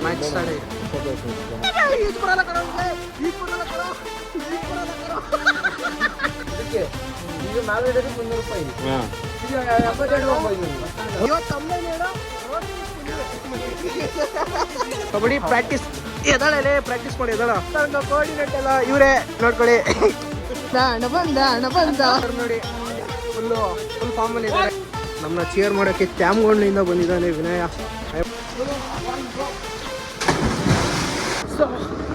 Match start ಆಗಿದೆ. ಈಗ ನಾವು ಹೇಳಿದ್ರೆ 300 ರೂಪಾಯಿ, ಈಗ 72 ರೂಪಾಯಿ. ಕಬಡ್ಡಿ ಪ್ರಾಕ್ಟೀಸ್ ಎದಾಳೆ, ಪ್ರಾಕ್ಟೀಸ್ ಮಾಡಿ ಎದಾಳ ಕೋಆರ್ಡಿನೇಟ್ ಎಲ್ಲ ಇವರೇ ನೋಡ್ಕೊಳ್ಳಿ. ನೋಡಿ ಫುಲ್ ಫಾರ್ಮ್ ಅಲ್ಲಿ ಇದ್ದಾರೆ. ನಮ್ಮನ್ನ ಚೇರ್ ಮಾಡೋಕ್ಕೆ ತ್ಯಾಮ್ಗೊಂಡ್ಲಿಂದ ಬಂದಿದ್ದಾನೆ Vinaya. So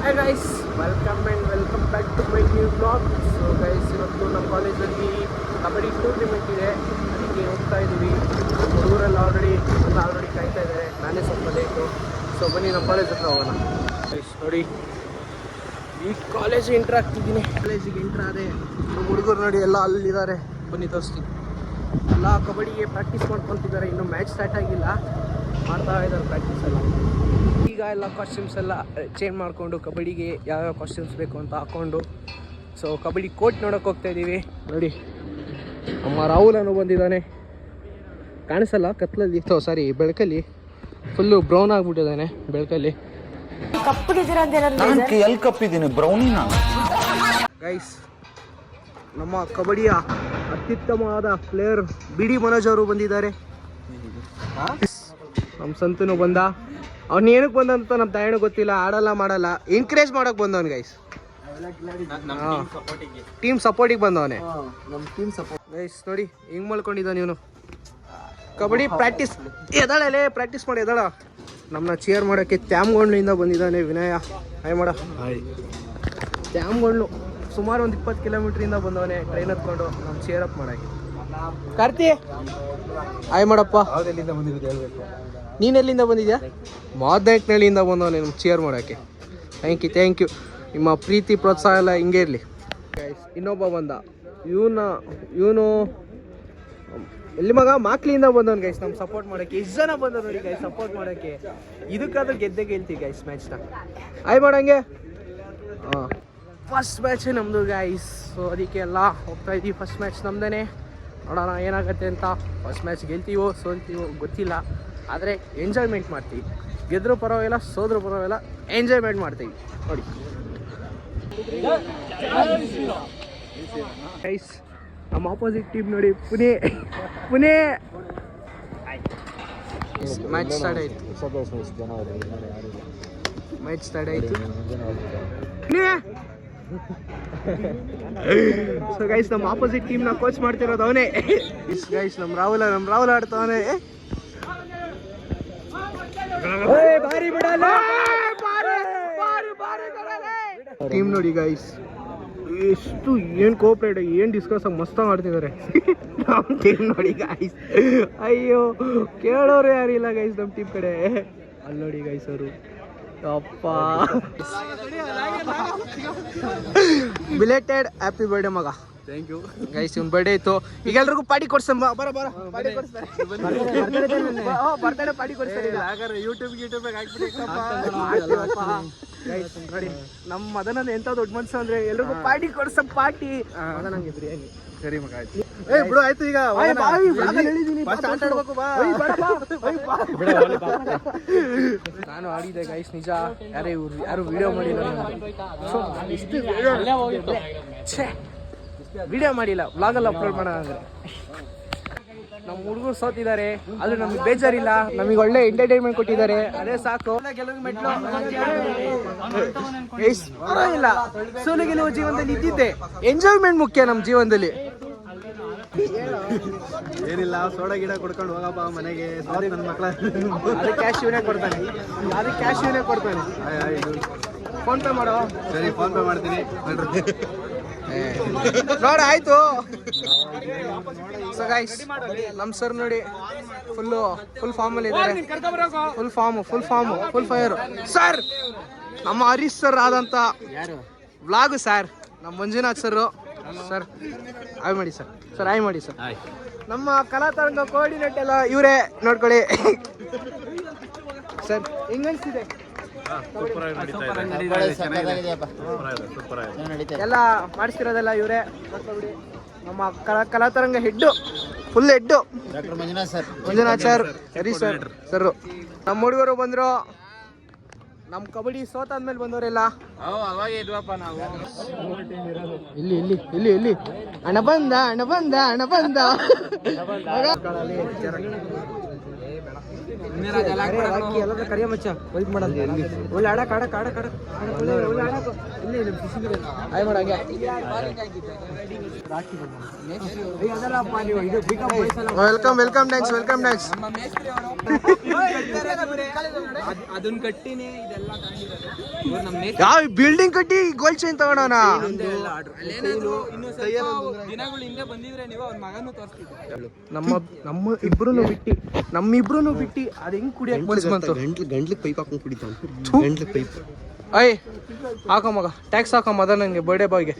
hi guys, welcome back to my new blog. So guys, ಇವತ್ತು ನಮ್ಮ ಕಾಲೇಜಲ್ಲಿ ಕಬಡ್ಡಿ ಟೂರ್ನಿಮೆಂಟ್ ಇದೆ, ಅದಕ್ಕೆ ಹೋಗ್ತಾ ಇದ್ದೀವಿ. ಹುಡುಗರೆಲ್ಲ ಆಲ್ರೆಡಿ ಕಾಯ್ತಾ ಇದ್ದಾರೆ, ನಾನೇ ಸ್ವಲ್ಪ ಲೇಟು. ಸೊ ಬನ್ನಿ ನಮ್ಮ ಕಾಲೇಜ್ ಹತ್ರ ಹೋಗೋಣ. ಗೈಸ್ ನೋಡಿ, ಈ ಕಾಲೇಜಿಗೆ ಎಂಟ್ರ್ ಆಗ್ತಿದ್ದೀನಿ. ಕಾಲೇಜಿಗೆ ಎಂಟ್ರ್ ಆದೆ, ನಮ್ಮ ಹುಡುಗರು ನೋಡಿ ಎಲ್ಲ ಅಲ್ಲಿದ್ದಾರೆ. ಬನ್ನಿ ತೋರಿಸ್ತೀನಿ. ಎಲ್ಲ ಕಬಡ್ಡಿಗೆ ಪ್ರಾಕ್ಟೀಸ್ ಮಾಡ್ಕೊತಿದ್ದಾರೆ. ಇನ್ನೂ ಮ್ಯಾಚ್ ಸ್ಟಾರ್ಟ್ ಆಗಿಲ್ಲ, ಮಾಡ್ತಾ ಇದ್ದಾರೆ ಪ್ರಾಕ್ಟೀಸ್ ಎಲ್ಲ. ಈಗ ಎಲ್ಲ ಕಾಸ್ಟ್ಯೂಮ್ಸ್ ಎಲ್ಲ ಚೇಂಜ್ ಮಾಡಿಕೊಂಡು ಕಬಡ್ಡಿಗೆ ಯಾವ್ಯಾವ ಕಾಸ್ಟ್ಯೂಮ್ಸ್ ಬೇಕು ಅಂತ ಹಾಕ್ಕೊಂಡು ಸೊ ಕಬಡ್ಡಿ ಕೋರ್ಟ್ ನೋಡೋಕೆ ಹೋಗ್ತಾ ಇದ್ದೀವಿ. ನೋಡಿ, ನಮ್ಮ ರಾಹುಲನು ಬಂದಿದ್ದಾನೆ. ಕಾಣಿಸಲ್ಲ ಕತ್ಲಲ್ಲಿ, ಸಾರಿ ಬೆಳಕಲ್ಲಿ ಫುಲ್ಲು ಬ್ರೌನ್ ಆಗಿಬಿಟ್ಟಿದ್ದಾನೆ ಬೆಳಕಲ್ಲಿ. ಎಲ್ಲಿ ಕಪ್ಪಿದ್ದೀನಿ ಬ್ರೌನಿನ. ಗೈಸ್, ನಮ್ಮ ಕಬಡ್ಡಿಯ ಅತ್ಯುತ್ತಮವಾದ ಪ್ಲೇಯರ್ ಬಿಡಿ ಮನೋಜ್ ಅವರು ಬಂದಿದ್ದಾರೆ. ನಮ್ಮ ಸಂತನು ಬಂದ. ಅವ್ನು ಏನಕ್ಕೆ ಬಂದಂತ ನಮ್ಮ ತಾಯಣ್ಣ ಗೊತ್ತಿಲ್ಲ, ಆಡಲ್ಲ ಮಾಡಲ್ಲ, ಎನ್ಕರೇಜ್ ಮಾಡೋಕೆ ಬಂದವನು. ಗೈಸ್, ಟೀಮ್ ಸಪೋರ್ಟಿಗೆ ಬಂದವನೇ. ಗೈಸ್ ನೋಡಿ ಹಿಂಗೆ ಮಲ್ಕೊಂಡಿದ್ದಾನೆ ಇವನು. ಕಬಡ್ಡಿ ಪ್ರಾಕ್ಟೀಸ್ ಎದಾಳೆ, ಪ್ರಾಕ್ಟೀಸ್ ಮಾಡಿ ಎದಾಳ. ನಮ್ಮನ್ನ ಚೇರ್ ಮಾಡೋಕ್ಕೆ ತ್ಯಾಮ್ಗೊಂಡ್ಲಿಂದ ಬಂದಿದ್ದಾನೆ ವಿನಯ. ಹಾಯ್ ಮಾಡ. ತ್ಯಾಮ್ಗೊಂಡ್ಲು ಸುಮಾರು ಒಂದು 20 ಕಿಲೋಮೀಟ್ರಿಂದ ಬಂದವನೇ ಟ್ರೈನ್ ಹತ್ಕೊಂಡು ನಮ್ಮ ಚೇರ್ ಅಪ್ ಮಾಡೋಕ್ಕೆ. ಕಾರ್ತಿ ಹಾಯ್ ಮಾಡಪ್ಪ. ನೀನು ಎಲ್ಲಿಂದ ಬಂದಿದ್ಯಾ? ಮಾದನಾಯಕನಹಳ್ಳಿಯಿಂದ ಬಂದವನೇ ನಮ್ಮ ಚೇರ್ ಮಾಡೋಕ್ಕೆ. Thank you. ನಿಮ್ಮ ಪ್ರೀತಿ ಪ್ರೋತ್ಸಾಹ ಎಲ್ಲ ಹಿಂಗೆ ಇರಲಿ. ಗೈಸ್, ಇನ್ನೊಬ್ಬ ಬಂದ. ಇವನು ಎಲ್ಲಿ ಮಗ ಮಾಕ್ಲಿಯಿಂದ ಬಂದವನು. ಗೈಸ್, ನಮ್ಮ ಸಪೋರ್ಟ್ ಮಾಡೋಕ್ಕೆ ಎಷ್ಟು ಜನ ಬಂದವರು ನೋಡಿ ಗೈಸ್, ಸಪೋರ್ಟ್ ಮಾಡೋಕ್ಕೆ. ಇದಕ್ಕಾದ್ರೂ ಗೆಲ್ತೀವಿ ಗೈಸ್ ಮ್ಯಾಚ್ನ. ಆಯ್ ಮಾಡಂಗೆ. ಹಾಂ, ಫಸ್ಟ್ ಮ್ಯಾಚ್ ನಮ್ಮದು ಗೈಸ್. ಸೊ ಅದಕ್ಕೆ ಎಲ್ಲ ಹೋಗ್ತಾ ಇದ್ದೀವಿ. ಫಸ್ಟ್ ಮ್ಯಾಚ್ ನಮ್ಮದೇ. ನೋಡೋಣ ಏನಾಗುತ್ತೆ ಅಂತ. ಫಸ್ಟ್ ಮ್ಯಾಚ್ ಗೆಲ್ತೀವೋ ಸೋಲ್ತೀವೋ ಗೊತ್ತಿಲ್ಲ, ಆದರೆ ಎಂಜಾಯ್ಮೆಂಟ್ ಮಾಡ್ತೀವಿ. ಗೆದ್ದರೂ ಪರವಾಗಿಲ್ಲ, ಸೋದ್ರೂ ಪರವಾಗಿಲ್ಲ, ಎಂಜಾಯ್ಮೆಂಟ್ ಮಾಡ್ತೀವಿ. ನೋಡಿ ಗೈಸ್, ನಮ್ಮ ಆಪೋಸಿಟ್ ಟೀಮ್ ನೋಡಿ, ಪುಣೆ ಮ್ಯಾಚ್ ಸ್ಟಾರ್ಟ್ ಆಯಿತು. ಸೊ ಗೈಸ್, ನಮ್ಮ ಆಪೋಸಿಟ್ ಟೀಮ್ನ ಕೋಚ್ ಮಾಡ್ತಿರೋದು ಅವನೇ. ಗೈಸ್, ನಮ್ಮ ರಾಹುಲ್ ಆಡ್ತಾವನೆ. ಟೀಮ್ ನೋಡಿ ಗೈಸ್, ಎಷ್ಟು ಏನು ಕೋಆಪರೇಟ್, ಏನು ಡಿಸ್ಕಸ್ ಮಸ್ತಾಗಿ ಆಡ್ತಿದ್ದಾರೆ. ನಮ್ಮ ಟೀಮ್ ನೋಡಿ ಗೈಸ್, ಅಯ್ಯೋ ಕೇಳೋರು ಯಾರಿಲ್ಲ ಗೈಸ್ ನಮ್ಮ ಟೀಮ್ ಕಡೆ. ಅಲ್ಲಿ ನೋಡಿ ಗೈಸ್ ಅವರು, ಅಪ್ಪ. ಬಿಲೇಟೆಡ್ ಹ್ಯಾಪಿ ಬರ್ಡೇ ಮಗ. Thank you guys. ಇವ್ನ ಬರ್ಡೇ ಇತ್ತು, ಈಗ ಎಲ್ರಿಗೂ ಪಾರ್ಟಿ ಕೊಡ್ಸಮ್ಮ. ಬರ ಪಾರ್ಟಿ ಕೊಡಿಸ್ತಾರೆ. ಬರ್ತಡೇ ಪಾರ್ಟಿ ಕೊಡ್ತಾರೆ. ಯೂಟ್ಯೂಬ್ಗೆ ಹಾಕ್ಬಿಟ್ಟು ಗೈಸ್ ನೋಡಿ, ನಮ್ಮ ಮದನ ಎಂತ ದೊಡ್ಡ ಮನ್ಸು ಅಂದ್ರೆ ಎಲ್ರಿಗೂ ಪಾರ್ಟಿ ಕೊಡ್ಸ. ಪಾರ್ಟಿ ನಂಗೆ ಬಿರಿಯಾನಿ. ಸರಿ ಮಗ, ಆಯ್ತು. ಬಿಡು, ಆಯ್ತು. ಈಗ ನಾನು ಆಡಿದೆ ಗೈಸ್, ನಿಜ. ಯಾರು ವಿಡಿಯೋ ಮಾಡಿಲ್ಲ, ವಿಡಿಯೋ ಮಾಡಿಲ್ಲ, ವ್ಲಾಗಲ್ಲಿ ಅಪ್ಲೋಡ್ ಮಾಡೋಣ ಅಂದ್ರೆ. ನಮ್ಮ ಹುಡುಗರು ಸೋತಿದ್ದಾರೆ, ಆದ್ರೆ ನಮಗೆ ಬೇಜಾರಿಲ್ಲ. ನಮಗೆ ಒಳ್ಳೆ ಎಂಟರ್ಟೈನ್ಮೆಂಟ್ ಕೊಟ್ಟಿದ್ದಾರೆ, ಅದೇ ಸಾಕು. ಪರವಾಗಿಲ್ಲ, ಸೋಲು ಗೆಲುವು ಜೀವನದಲ್ಲಿ ಇದ್ದಿದ್ದೆ. ಎಂಜಾಯ್ಮೆಂಟ್ ಮುಖ್ಯ ನಮ್ಮ ಜೀವನದಲ್ಲಿ. ಏನಿಲ್ಲ, ಸೋಡಾ ಗಿಡ ಕೊಡ್ಕೊಂಡು ಹೋಗಪ್ಪ ಮನೆಗೆ. ನನ್ನ ಮಕ್ಕಳ ಅದಕ್ಕೆ ಕ್ಯಾಶ್ ಇವನೇ ಕೊಡ್ತಾನೆ. ಫೋನ್ ಪೇ ಮಾಡೋ. ಸರಿ, ಫೋನ್ ಪೇ ಮಾಡ್ತೀನಿ ನೋಡ, ಆಯ್ತು. ಸೊ ಗೈಸ್, ನಮ್ಮ ಸರ್ ನೋಡಿ ಫುಲ್ ಫಾರ್ಮ್ ಅಲ್ಲಿ ಇದ್ದಾರೆ. Full fire sir. ನಮ್ಮ ಹರೀಶ್ ಸರ್ ಆದಂತ ವ್ಲಾಗು ಸರ್, ನಮ್ಮ ಮಂಜುನಾಥ್ ಸರ್. ಆಯ್ ಮಾಡಿ ಸರ್. ನಮ್ಮ ಕಲಾತರಂಗ ಕೋಆರ್ಡಿನೇಟ್ ಎಲ್ಲ ಇವರೇ ನೋಡ್ಕೊಳ್ಳಿ ಸರ್. ಹೆಂಗನ್ಸಿದೆ ಎಲ್ಲ ಮಾಡಿಸ್ತಿರೋದೆಲ್ಲ ಇವರೇ. ನಮ್ಮ Kalataranga full head Manjunath sir, ಹರಿ ಸರ್. ನಮ್ಮ ಹುಡುಗರು ಬಂದ್ರು, ನಮ್ಮ ಕಬಡ್ಡಿ ಸೋತಾದ್ಮೇಲೆ ಬಂದವರೆಲ್ಲ ಅವಾಗ ಇದ್ವಪ್ಪ ನಾವು. ಇಲ್ಲಿ ಇಲ್ಲಿ ಇಲ್ಲಿ ಇಲ್ಲಿ ಅಣ್ಣ ಬಂದ ಅಣ್ಣ ಬಂದ ಅಣ್ಣ ಬಂದ ಎಲ್ಲರೂ ಕರಿಯ ಮಚ್ಚ ವೈಟ್ ಮಾಡೋದು ಒಳ್ಳೆ ಆಡಕ್ ಆಡಕ್ ಆಡಕ್ ಆಡಕ್ ಒಳ್ಳೆ ಆಡಕ್ ಇಲ್ಲಿ ಆಯ್ ಮಾಡಂಗೆ welcome welcome thanks welcome thanks ಅದನ್ನ ಕಟ್ಟಿನೇ ಇದೆಲ್ಲ ಯಾವ ಬಿಲ್ಡಿಂಗ್ ಕಟ್ಟಿ ಗೋಲ್ಡ್ ಚೈನ್ ತಗೊಂಡವನ ದಿನಗಳು ಹಿಂದೆ ಬಂದಿದ್ರೆ ನೀವು ಅವ್ರ ಮಗನೂ ತೋರಿಸ್ತಿದ್ರು. ನಮ್ಮಿಬ್ರು ಬಿಟ್ಟಿ ಅದ್ ಹೆಂಗ್ ಕುಡಿಯಕ್ ಬಂತು ಗಂಟ್ಲಿಗೆ ಪೈಪ್ ಹಾಕೊಂಡು ಕುಡಿತಾನೆ. ಗಂಟ್ಲಿಗೆ ಪೈಪ್ ಅಯ್ಯ ಹಾಕೋ ಮಗ ಟ್ಯಾಕ್ಸ್ ಹಾಕೋ ಮದ ನಂಗೆ ಬರ್ಡೇ ಬಾಯ್ಗೆ.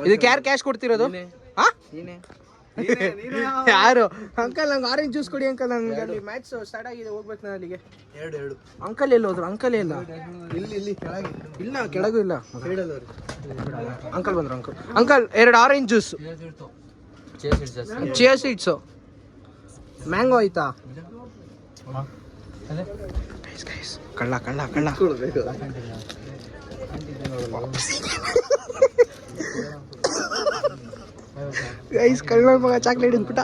ಇದಕ್ಕೆ ಯಾರು ಕ್ಯಾಶ್ ಕೊಡ್ತಿರೋದು? ಯಾರು ಅಂಕಲ್ ನಂಗೆ ಆರೆಂಜ್ ಜ್ಯೂಸ್ ಕೊಡಿ ಅಂಕಲ್. ನಂಗೆ ಅಲ್ಲಿ ಮ್ಯಾಚ್ ಸ್ಟಾರ್ಟ್ ಆಗಿದೆ, ಹೋಗ್ಬೇಕು ನಾನು ಅಲ್ಲಿಗೆ. ಎರಡು ಅಂಕಲ್ ಎಲ್ಲಿ ಹೋದ್ರು? ಅಂಕಲ್ ಇಲ್ಲ ಇಲ್ಲಿ ಕೆಳಗೆ ಇಲ್ಲ ಕೆಳಗೂ ಇಲ್ಲ. ಅಂಕಲ್ ಬಂದ್ರು. Uncle 2 orange juice, chia seeds, mango ಆಯ್ತಾ? ಕಳ್ಳ ಕಳ್ಳ ಕಳ್ಳ ಗೈಸ್ ಕಳ್ಳ ಮಗ ಚಾಕ್ಲೇಟ್ ಅಂದ್ಬಿಟ್ಟ.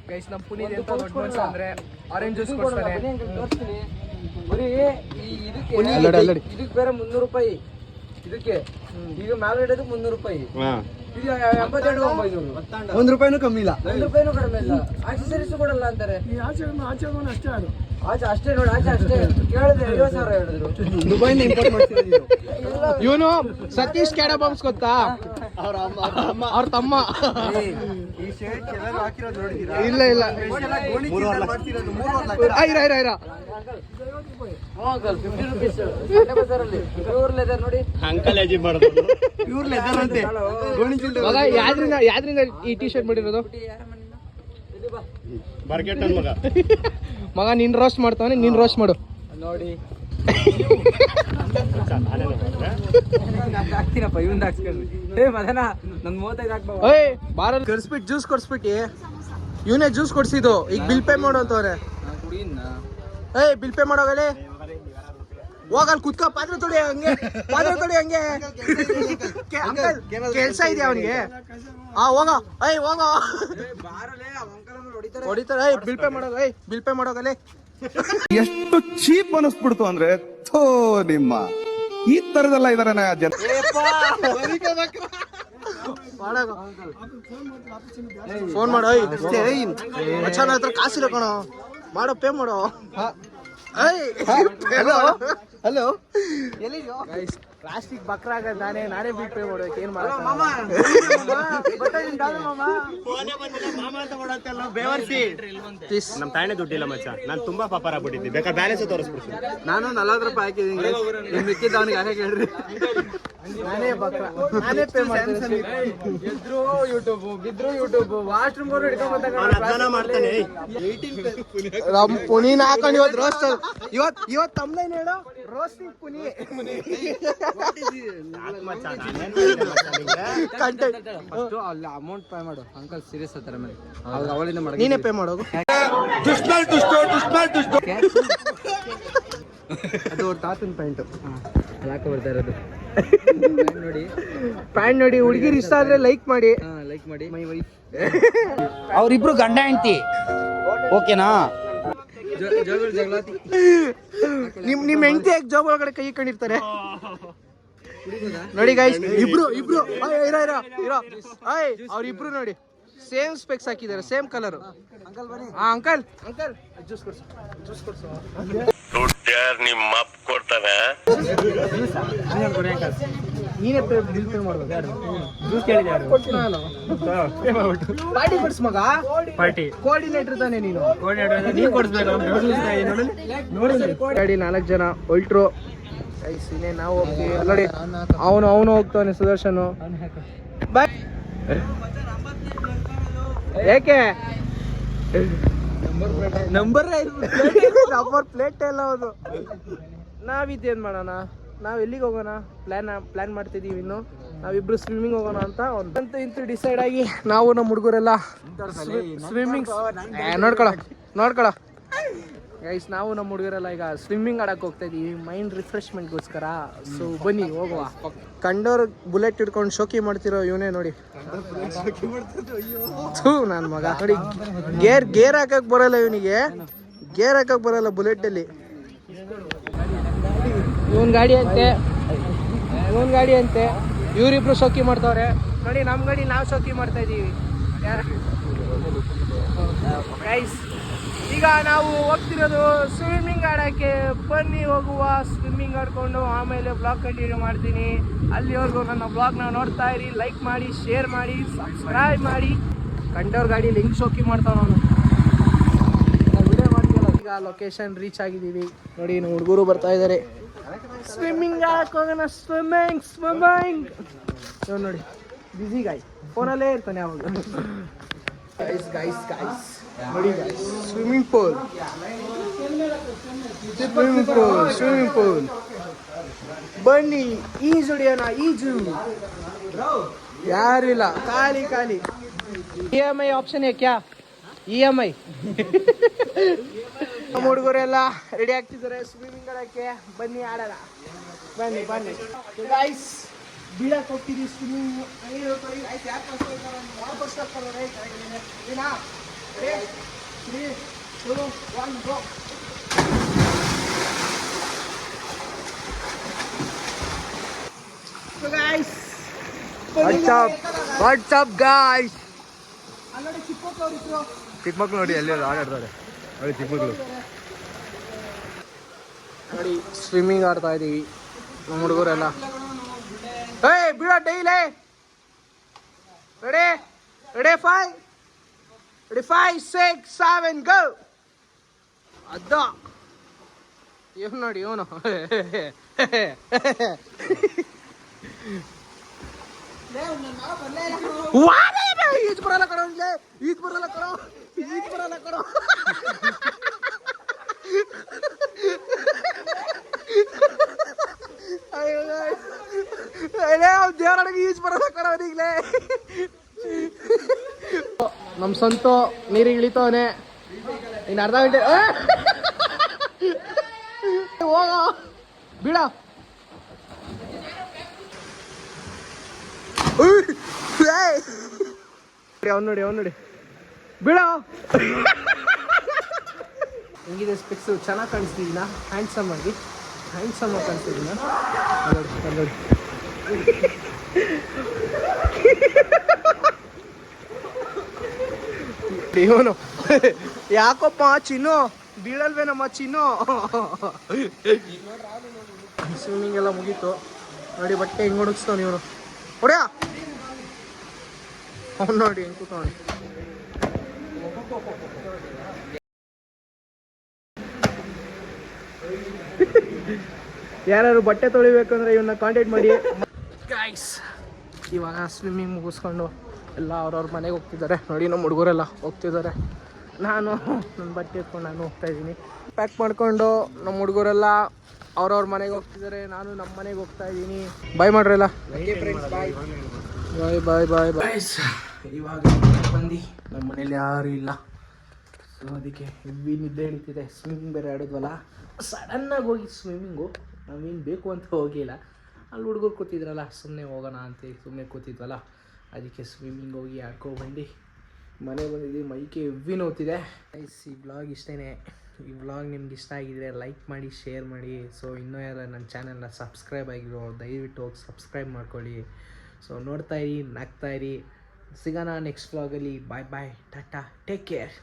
ಗೈಸ್ ನಮ್ಮ ಪುನೀತ್ ಎಂತ ದೊಡ್ಡ ಮನುಷ್ಯ ಅಂದ್ರೆ ಆರೆಂಜ್ ಜ್ಯೂಸ್ ಕೊಡ್ತಾರೆ. ಇದಕ್ಕೆ ಬೇರೆ 300 ರೂಪಾಯಿ. ಇದಕ್ಕೆ ಈಗ ಮೇಲೆ ಇಡೋದು 300 ರೂಪಾಯಿ. ಇದು 82 1 ರೂಪಾಯಿನೂ ಕಮ್ಮಿ ಇಲ್ಲ. 1 ರೂಪಾಯಿನೂ ಕಡಿಮೆ ಇಲ್ಲ. ಆಕ್ಸೆಸರೀಸ್ ಕೊಡಲ್ಲ ಅಂತಾರೆ. ಆಚೆ ಅಷ್ಟೇ ನೋಡಿ, ಆಚೆ ಅಷ್ಟೇ ಕೇಳಿದ್ರೆ 50,000 ಹೇಳಿದ್ರು. ದುಬೈನ ಇಂಪೋರ್ಟ್ ಮಾಡ್ತಿರೋದು. ಇವನು ಸತೀಶ್ ಕ್ಯಾಡ ಬಾಂಬ್ಸ್ ಗೊತ್ತಾ? ಅವ್ರ ತಮ್ಮ. ಈ ಶರ್ಟ್ ಚೆನ್ನಾಗಿ ಹಾಕಿರೋದು ನೋಡಿದೀರಾ? ಇಲ್ಲ ಇಲ್ಲ ಇರ ಅಂಕಲ್ 50 ರೂಪೀಸ್ ಬಜಾರಲ್ಲಿ ಪ್ಯೂರ್ ಲೆದರ್ ನೋಡಿ. ಅಂಕಲ್ ಅಜಿ ಮಾಡೋದು ಪ್ಯೂರ್ ಲೆದರ್ ಅಂತೆ. ಮಗ ಯಾದ್ರಿಂದ ಈ ಟಿ ಶರ್ಟ್ ಮಾಡಿರೋದು? ಮಾರ್ಕೆಟ್ ಮಗ ಮಗ ನೀನ್ ರೋಸ್ಟ್ ಮಾಡ್ತಾವನೆ, ನೀನ್ ರೋಸ್ಟ್ ಮಾಡು ನೋಡಿ. ಹಾಕ್ತೀನಪ್ಪ, ಇವಂದ ಹಾಕ್ಸ್ಕೊಂಡ್ರಿ. ಮದನ ನನ್ 35 ಹಾಕ್ಬಾ. ಏಯ್ ಬಾರಲ್ಲಿ ಕರ್ಸ್ಬಿಟ್ಟು ಜ್ಯೂಸ್ ಕೊಡ್ಸ್ಬಿಟ್ಟು ಇವನೇ ಜ್ಯೂಸ್ ಕೊಡ್ಸಿದ್ದು. ಈಗ ಬಿಲ್ ಪೇ ಮಾಡು ಅಂತವ್ರೆ. ಏಯ್ ಬಿಲ್ ಪೇ ಮಾಡೋಗಲೇ ಹೋಗಲ್ ಕುತ್ಕ. ಪಾತ್ರೆ ತೊಡಿ ಹಂಗೆ, ಪಾತ್ರೆ ತೊಡಿ ಹಂಗೆ. ಕೆಲ್ಸ ಇದೆಯಾ ಅವನಿಗೆ? ಹೋಗ ಏಯ್ ಹೋಗ ಹೊಡಿತಾರೆ. ಏಯ್ ಬಿಲ್ ಪೇ ಮಾಡೋಗ, ಏಯ್ ಬಿಲ್ ಪೇ ಮಾಡೋಗಲೇ. ಎಷ್ಟು ಚೀಪ್ ಅನಿಸ್ಬಿಡ್ತು ಅಂದ್ರೆ ಥೋ ನಿಮ್ಮ ಈ ತರದೆಲ್ಲ ಇದಾರೆ ಜನ. ಫೋನ್ ಮಾಡೋ ಮಚ್ಚನ ಹತ್ರ ಕಾಸಿಲ್ಲ ಕಣೋ, ಮಾಡೋ ಪೇ ಮಾಡೋ. ಹಲೋ ಪ್ಲಾಸ್ಟಿಕ್ ಬಕ್ರ ಆಗದ್ ನಾನೇ ಬಿಲ್ ಪೇ ಮಾಡ್ಬೇಕು. ಏನ್ ಮಾಡ ನಮ್ ತಾನೇ ದುಡ್ಡಿಲ್ಲ ಮಚ್ಚ, ನಾನು ತುಂಬಾ ಪಾಪಾರ ಆಗ್ಬಿಟ್ಟಿದ್ದೆ. ಬೇಕಾದ್ರೆ ಬ್ಯಾಲೆನ್ಸ್ ತೋರಿಸ್ಬಿಡ್ತೀನಿ. ನಾನು 40 ರೂಪಾಯಿ ಹಾಕಿದ್ದೀನಿ. ಮಿಕ್ಕಿದ್ದ ಅವನಿಗೆ ಹಾಗೆ ಕೇಳ್ರಿ. ನಾನೇ ಬಕ್ರ, ನಾನೇ ಪೇ ಮಾಡ್ತೀನಿ. ಗೆದ್ರು ಯೂಟ್ಯೂಬ್, ಬಿದ್ರು ಯೂಟ್ಯೂಬ್, ವಾಶ್ರೂಮ್ ಅದನ್ನ ಮಾಡ್ತಾನೆ. ನಮ್ ಪುನೀನ ಹಾಕೊಂಡು ಇವತ್ತು ರೋಸ್ಟ್. ಇವತ್ತು ತಮ್ಲೈನ್ ಹೇಳೋ ರೋಸ್ಟಿಂಗ್ ಪುನಿ ಅಲ್ಲಿ ಅಮೌಂಟ್ ಪೇ ಮಾಡು. ಅಂಕಲ್ ಸೀರಿಯಸ್ ಹತ್ತಾರ ಮೇಲೆ ಅವಳಿಂದ ಮಾಡಿ. ನೀನೇ ಪೇ ಮಾಡೋದು. ಅದು ಅವ್ರ ತಾತನ ಪ್ಯಾಂಟ್ ಹಾಕ ಬರ್ತಾ ಇರೋದು. ನೋಡಿ ಪ್ಯಾಂಟ್ ನೋಡಿ. ಹುಡುಗಿರು ಇಷ್ಟ ಆದ್ರೆ ಲೈಕ್ ಮಾಡಿ. ಲೈಕ್ ಮಾಡಿ. My wife. ಅವರಿಬ್ರು ಗಂಡ ಹೆಂಡತಿ, ಓಕೆನಾ? ಜಗಳಾತಿ. ನಿಮ್ ಹೆಂಡತಿ ಯಾಕೆ ಜಾಬ್ ಒಳಗಡೆ ಕೈ ಇಟ್ಕೊಂಡಿರ್ತಾರೆ ನೋಡಿ ಗೈಸ್. ಇಬ್ರು ಇರೋ ಅವ್ರಿಬ್ರು ನೋಡಿ ಸೇಮ್ ಸ್ಪೆಕ್ಸ್ ಹಾಕಿದ್ದಾರೆ, ಸೇಮ್ ಕಲರ್. ಅಂಕಲ್ ಜ್ಯೂಸ್ ಕೊಡ್ಸು, ಜ್ಯೂಸ್ ಕೊಡ್ಸು. ನಿಮ್ಮ ಅಪ್ಪ ಕೊಡ್ತಾನೆ. ನೀನೇ ಬಿಲ್ ಪೇ ಮಾಡ್ಬೇಕು. ಕೊಡ್ತೀನಿ ನಾನು. ಪಾರ್ಟಿ ಕೊಡ್ಸ್ ಮಗ. ಪಾರ್ಟಿ ಕೋಆರ್ಡಿನೇಟರ್ ತಾನೆ ನೀನು. ನೀವು ಕೊಡಿಸ್ಬೇಕು. ಗಾಡಿ 4 ಜನ ಹೊಲ್ಟ್ರು. ಇನ್ನೇ ನಾವು ಹೋಗ್ತೀವಿ. ನೋಡಿ ಅವನು ಹೋಗ್ತಾನೆ ಸುದರ್ಶನ್. ಬಾಯ್. ಏಕೆ ನಂಬರ್ ಪ್ಲೇಟ್ ಎಲ್ಲ ಹೌದು. ನಾವಿದ್ದೇನ್ ಮಾಡೋಣ? ನಾವು ಎಲ್ಲಿಗೆ ಹೋಗೋಣ ಪ್ಲ್ಯಾನ್ ಮಾಡ್ತಿದ್ದೀವಿ ಇನ್ನು. ನಾವಿಬ್ರು ಸ್ವಿಮ್ಮಿಂಗ್ ಹೋಗೋಣ ಅಂತ ಅಂತ ಇಂತೂ ಡಿಸೈಡ್ ಆಗಿ ನಾವು ನಮ್ಮ ಹುಡುಗರೆಲ್ಲ ಸ್ವಿಮ್ಮಿಂಗ್ ನೋಡ್ಕೊಳ ಗೈಸ್, ನಾವು ನಮ್ಮ ಹುಡುಗರೆಲ್ಲ ಈಗ ಸ್ವಿಮ್ಮಿಂಗ್ ಆಡಕ್ಕೆ ಹೋಗ್ತಾ ಇದೀವಿ ಮೈಂಡ್ ರಿಫ್ರೆಶ್ಮೆಂಟ್ಗೋಸ್ಕರ. ಸೊ ಬನ್ನಿ ಹೋಗುವ. ಕಂಡೋರ್ ಬುಲೆಟ್ ಹಿಡ್ಕೊಂಡು ಶೋಕಿ ಮಾಡ್ತಿರೋ ಇವನೇ ನೋಡಿ. ನನ್ನ ಮಗ ನೋಡಿ, ಗೇರ್ ಹಾಕಕ್ ಬರಲ್ಲ ಇವನಿಗೆ, ಗೇರ್ ಹಾಕಕ್ ಬರಲ್ಲ ಬುಲೆಟ್ ಅಲ್ಲಿ. ಇವನ್ ಗಾಡಿ ಅಂತೆ ಇವರಿಬ್ರು ಶೋಕಿ ಮಾಡ್ತಾವ್ರೆ ನೋಡಿ. ನಮ್ಮ ಗಾಡಿ ನಾವು ಶೋಕಿ ಮಾಡ್ತಾ ಇದೀವಿ ಗೈಸ್. ಈಗ ನಾವು ಹೋಗ್ತಿರೋದು ಸ್ವಿಮ್ಮಿಂಗ್ ಆಡೋಕ್ಕೆ. ಬನ್ನಿ ಹೋಗುವ, ಸ್ವಿಮ್ಮಿಂಗ್ ಆಡ್ಕೊಂಡು ಆಮೇಲೆ ಬ್ಲಾಗ್ ಕಂಟಿನ್ಯೂ ಮಾಡ್ತೀನಿ. ಅಲ್ಲಿವರೆಗೂ ನನ್ನ ಬ್ಲಾಗ್ನ ನೋಡ್ತಾ ಇರಿ, ಲೈಕ್ ಮಾಡಿ, ಶೇರ್ ಮಾಡಿ, ಸಬ್ಸ್ಕ್ರೈಬ್ ಮಾಡಿ. ಕಂಡವ್ರ ಗಾಡೀಲಿ ಹೆಂಗೆ ಶೋಕಿ ಮಾಡ್ತಾವ ನಾನು ವಿಡಿಯೋ ಮಾಡ್ತೀವಲ್ಲ. ಈಗ ಲೊಕೇಶನ್ ರೀಚ್ ಆಗಿದ್ದೀವಿ ನೋಡಿ. ಇನ್ನು ಹುಡುಗರು ಬರ್ತಾ ಇದ್ದಾರೆ. ಸ್ವಿಮ್ಮಿಂಗ್ ಆಡಕ್ಕೆ ಹೋಗೋಣ. ಸ್ವಿಮ್ಮಿಂಗ್ ಇವ್ ನೋಡಿ, ಬಿಸಿ ಗಾಯ್ ಫೋನಲ್ಲೇ ಇರ್ತಾನೆ ಯಾವಾಗ. ಗೈಸ್ ನೋಡಿ, ಸ್ವಿಮ್ಮಿಂಗ್ ಪೂಲ್ ಬನ್ನಿ ಈಜು ಹೊಡಿಯೋಣ. ಈಜು ಯಾರು ಇಲ್ಲ, ಖಾಲಿ. EMI ಆಪ್ಷನ್ ಕ್ಯಾ EMI. ನಮ್ಮ ಹುಡುಗರೆಲ್ಲ ರೆಡಿ ಆಗ್ತಿದ್ದಾರೆ ಸ್ವಿಮ್ಮಿಂಗ್ ಆಡೋಕ್ಕೆ. ಬನ್ನಿ ಆಡೋಣ, ಬನ್ನಿ ಗೈಸ್. ಬೀಳಕ್ಕೆ ಹೋಗ್ತಿದ್ದೀವಿ ಸ್ವಿಮ್ಮಿಂಗ್. WhatsApp guys. ಚಿಕ್ಕ ಮಕ್ಳು ನೋಡಿ ಅಲ್ಲಿ ಆಟಾಡ್ತಾರೆ ನೋಡಿ. ಚಿಕ್ಕ ಮಕ್ಳು ನೋಡಿ ಸ್ವಿಮ್ಮಿಂಗ್ ಆಡ್ತಾ ಇದೀವಿ ನಮ್ಮ ಹುಡುಗರೆಲ್ಲ. ಬೀಳ ಡೈಲಿ ರೆಡಿ 5 6 7 ಗೋ. ಅದ ಇವನು ನೋಡಿ, ಇವನು ಈಜ್ ಬರಲ್ಲ ಕಣೋ. ದೇವರೊಳಗೆ ಈಜ್ ಬರಲ್ಲ ಕಣೋ ಈಗಲೇ. ನಮ್ಮ ಸ್ವಂತ ನೀರಿಗೆ ಇಳಿತವನೆ. ಇನ್ನು ಅರ್ಧ ಗಂಟೆ ಹೋಗ ಬಿಡ. ಅವ್ನು ನೋಡಿ ಬಿಡ. ಹೆಂಗಿದೆ ಸ್ಪೆಕ್ಸು? ಚೆನ್ನಾಗಿ ಕಾಣಿಸ್ತಿದ್ದೀನ? ಹ್ಯಾಂಡ್ಸಮ್ ಆಗಿ ಕಾಣಿಸ್ತಿದ್ದೀನ ನೋಡಿ. ಇವನು ಯಾಕಪ್ಪ ಚಿನ್ನು ಬೀಳಲ್ವೇನಮ್ಮ ಚಿನ್ನು. ಸ್ವಿಮ್ಮಿಂಗ್ ಎಲ್ಲ ಮುಗೀತು ನೋಡಿ. ಬಟ್ಟೆ ಹೆಂಗ್ ಹುಡುಕ್ಸ್ತಾವ ಇವನು. ಹೊಡ್ಯಾ ಅವ್ನು ನೋಡಿ ಹೆಂಗ್ ಕೂತವನು. ಯಾರು ಬಟ್ಟೆ ತೊಳಿಬೇಕಂದ್ರೆ ಇವನ್ನ ಕಾಂಟ್ಯಾಕ್ಟ್ ಮಾಡಿ ಗೈಸ್. ಇವಾಗ ಸ್ವಿಮ್ಮಿಂಗ್ ಮುಗಿಸ್ಕೊಂಡು ಎಲ್ಲ ಅವ್ರವ್ರ ಮನೆಗೆ ಹೋಗ್ತಿದ್ದಾರೆ ನೋಡಿ. ನಮ್ಮ ಹುಡುಗರೆಲ್ಲ ಹೋಗ್ತಿದ್ದಾರೆ. ನಾನು ನನ್ನ ಬಟ್ಟೆ ಎತ್ಕೊಂಡು ನಾನು ಹೋಗ್ತಾ ಇದ್ದೀನಿ. ಪ್ಯಾಕ್ ಮಾಡ್ಕೊಂಡು ನಮ್ಮ ಹುಡುಗರೆಲ್ಲ ಅವ್ರವ್ರ ಮನೆಗೆ ಹೋಗ್ತಿದ್ದಾರೆ. ನಾನು ನಮ್ಮ ಮನೆಗೆ ಹೋಗ್ತಾ ಇದ್ದೀನಿ. ಬಾಯ್ ಮಾಡ್ರಲ್ಲ. ಬಾಯ್. ಇವಾಗ ಬಂದು ನಮ್ಮ ಮನೇಲಿ ಯಾರು ಇಲ್ಲ. ಸೊ ಅದಕ್ಕೆ ಹೆವಿ ನಿದ್ದೆ ಹಿಡಿತಿದೆ. ಸ್ವಿಮ್ಮಿಂಗ್ ಬೇರೆ ಆಡಿದ್ವಲ್ಲ, ಸಡನ್ನಾಗಿ ಹೋಗಿ ಸ್ವಿಮ್ಮಿಂಗು. ನಾವೇನು ಬೇಕು ಅಂತ ಹೋಗಿಲ್ಲ. ಅಲ್ಲಿ ಹುಡುಗರು ಕೂತಿದ್ರಲ್ಲ, ಸುಮ್ಮನೆ ಹೋಗೋಣ ಅಂತ ಸುಮ್ಮನೆ ಕೂತಿದ್ವಲ್ಲ, ಅದಕ್ಕೆ ಸ್ವಿಮ್ಮಿಂಗ್ ಹೋಗಿ ಆಡ್ಕೊಬಂದು ಮನೆ ಬಂದಿದ್ದೀವಿ. ಮೈಕೆ ಹೆವಿ ನೋಡ್ತಿದೆ. ಈ ಬ್ಲಾಗ್ ಇಷ್ಟೇ. ಈ ಬ್ಲಾಗ್ ನಿಮ್ಗೆ ಇಷ್ಟ ಆಗಿದ್ರೆ ಲೈಕ್ ಮಾಡಿ, ಶೇರ್ ಮಾಡಿ. ಸೊ ಇನ್ನೂ ಯಾರು ನನ್ನ ಚಾನಲ್ನ ಸಬ್ಸ್ಕ್ರೈಬ್ ಆಗಿರೋ ದಯವಿಟ್ಟು ಹೋಗಿ ಸಬ್ಸ್ಕ್ರೈಬ್ ಮಾಡ್ಕೊಳ್ಳಿ. ಸೊ ನೋಡ್ತಾಯಿರಿ, ನಗ್ತಾಯಿರಿ. ಸಿಗೋಣ ನೆಕ್ಸ್ಟ್ ಬ್ಲಾಗಲ್ಲಿ. ಬಾಯ್ ಟಾಟಾ, ಟೇಕ್ ಕೇರ್.